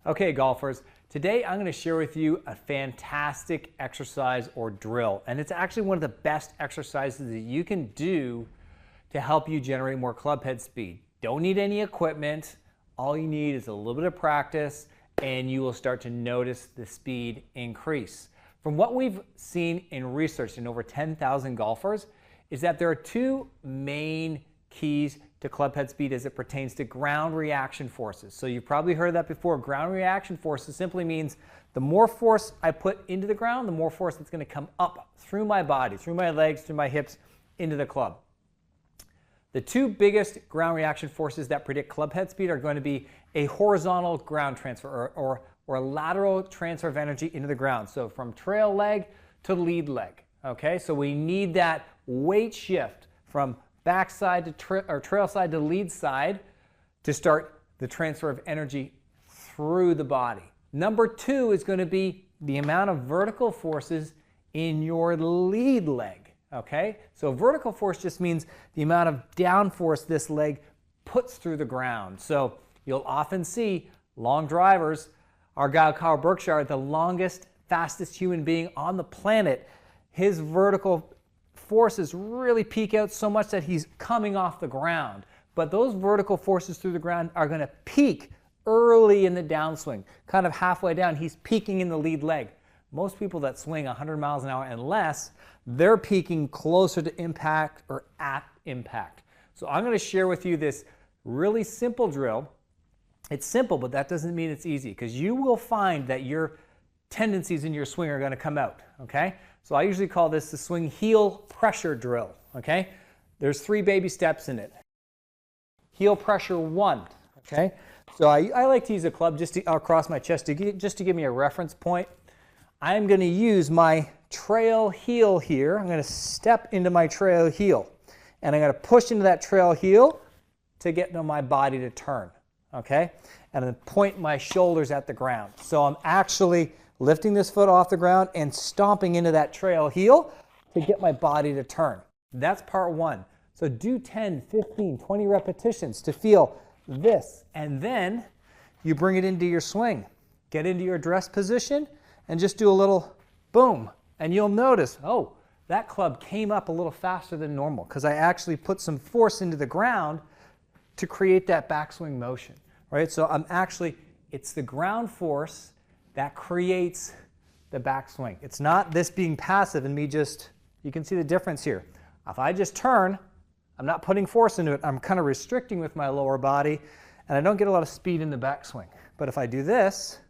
Okay, golfers, today I'm going to share with you a fantastic exercise or drill, and it's actually one of the best exercises that you can do to help you generate more club head speed. Don't need any equipment. All you need is a little bit of practice, and you will start to notice the speed increase. From what we've seen in research in over 10,000 golfers, is that there are two main keys to club head speed as it pertains to ground reaction forces. So you've probably heard that before. Ground reaction forces simply means the more force I put into the ground, the more force that's going to come up through my body, through my legs, through my hips, into the club. The two biggest ground reaction forces that predict club head speed are going to be a horizontal ground transfer or a lateral transfer of energy into the ground. So from trail leg to lead leg. Okay, so we need that weight shift from backside to trail side to lead side to start the transfer of energy through the body. Number two is going to be the amount of vertical forces in your lead leg. Okay, so vertical force just means the amount of down force this leg puts through the ground. So you'll often see long drivers. Our guy Kyle Berkshire, the longest, fastest human being on the planet, his vertical forces really peak out so much that he's coming off the ground. But those vertical forces through the ground are going to peak early in the downswing, kind of halfway down. He's peaking in the lead leg. Most people that swing 100 miles an hour and less, they're peaking closer to impact or at impact. So I'm going to share with you this really simple drill. It's simple, but that doesn't mean it's easy, because you will find that your tendencies in your swing are going to come out. Okay? So I usually call this the swing heel pressure drill. Okay? There's 3 baby steps in it. Heel pressure 1. Okay? So I like to use a club just across my chest just to give me a reference point. I'm going to use my trail heel here. I'm going to step into my trail heel, and I'm going to push into that trail heel to get my body to turn. Okay? And then point my shoulders at the ground. So I'm actually lifting this foot off the ground and stomping into that trail heel to get my body to turn. That's part 1. So do 10, 15, 20 repetitions to feel this. And then you bring it into your swing. Get into your address position and just do a little boom. And you'll notice, oh, that club came up a little faster than normal because I actually put some force into the ground to create that backswing motion. Right? So it's the ground force that creates the backswing. It's not this being passive and me just, you can see the difference here. If I just turn, I'm not putting force into it. I'm kind of restricting with my lower body, and I don't get a lot of speed in the backswing. But if I do this,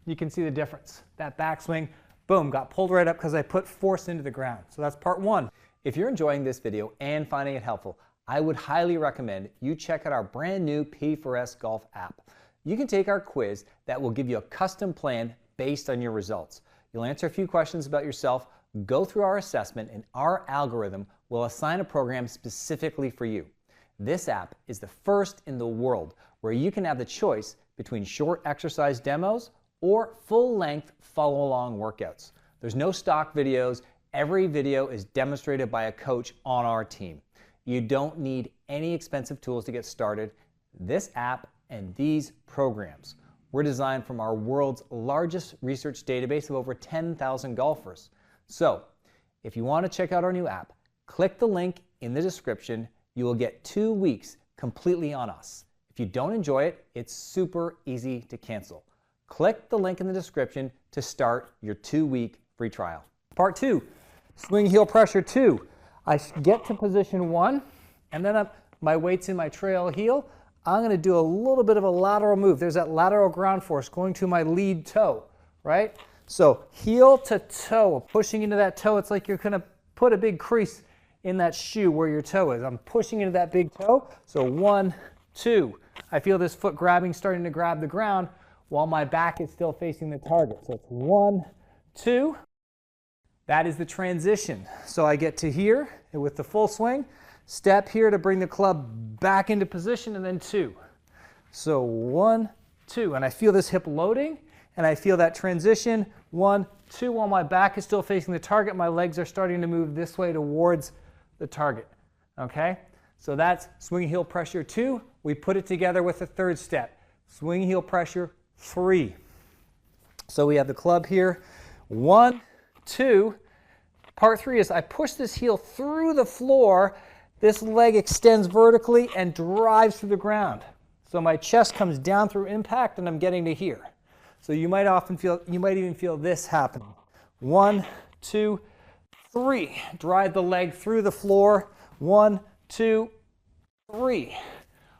you can see the difference. That backswing, boom, got pulled right up because I put force into the ground. So that's part 1. If you're enjoying this video and finding it helpful, I would highly recommend you check out our brand new P4S Golf app. You can take our quiz that will give you a custom plan based on your results. You'll answer a few questions about yourself, go through our assessment, and our algorithm will assign a program specifically for you. This app is the first in the world where you can have the choice between short exercise demos or full-length follow-along workouts. There's no stock videos. Every video is demonstrated by a coach on our team. You don't need any expensive tools to get started. This app and these programs were designed from our world's largest research database of over 10,000 golfers. So, if you want to check out our new app, click the link in the description. You will get 2 weeks completely on us. If you don't enjoy it, it's super easy to cancel. Click the link in the description to start your 2-week free trial. Part 2, swing heel pressure 2. I get to position 1, and then my weight's in my trail heel. I'm going to do a little bit of a lateral move. There's that lateral ground force going to my lead toe, right? So heel to toe, pushing into that toe. It's like you're going to put a big crease in that shoe where your toe is. I'm pushing into that big toe. So 1, 2. I feel this foot starting to grab the ground while my back is still facing the target. So it's 1, 2. That is the transition. So I get to here with the full swing, step here to bring the club back into position, and then 2. So 1, 2. And I feel this hip loading, and I feel that transition. 1, 2. While my back is still facing the target, my legs are starting to move this way towards the target. Okay? So that's swing heel pressure 2. We put it together with the 3rd step. Swing heel pressure, 3. So we have the club here, 1, 2. Part 3 is I push this heel through the floor. This leg extends vertically and drives through the ground. So my chest comes down through impact and I'm getting to here. So you might even feel this happening. 1, 2, 3. Drive the leg through the floor. 1, 2, 3.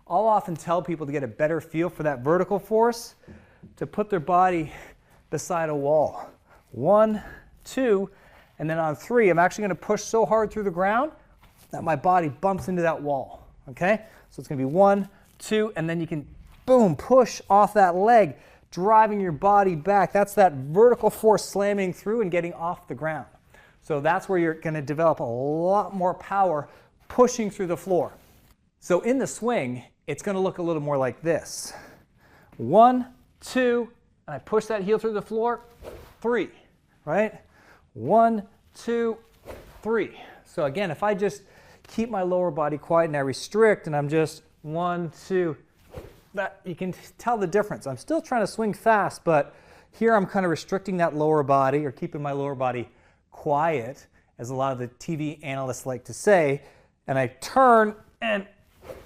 I'll often tell people to get a better feel for that vertical force to put their body beside a wall. 1, 2, and then on 3, I'm actually going to push so hard through the ground that my body bumps into that wall. Okay? So it's going to be 1, 2, and then you can, boom, push off that leg, driving your body back. That's that vertical force slamming through and getting off the ground. So that's where you're going to develop a lot more power pushing through the floor. So in the swing, it's going to look a little more like this. 1, 2, and I push that heel through the floor. 3, right? 1, 2, 3. So again, if I just keep my lower body quiet and I restrict and I'm just 1, 2, that you can tell the difference. I'm still trying to swing fast, but here I'm kind of restricting that lower body or keeping my lower body quiet, as a lot of the TV analysts like to say, and I turn and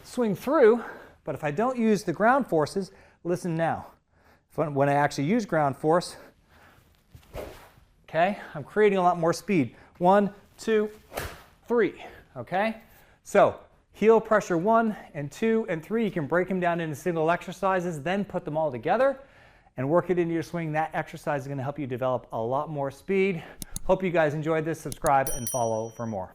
swing through. But if I don't use the ground forces, listen now. When I actually use ground force, okay, I'm creating a lot more speed. 1, 2, 3, okay? So heel pressure 1 and 2 and 3, you can break them down into single exercises, then put them all together and work it into your swing. That exercise is going to help you develop a lot more speed. Hope you guys enjoyed this. Subscribe and follow for more.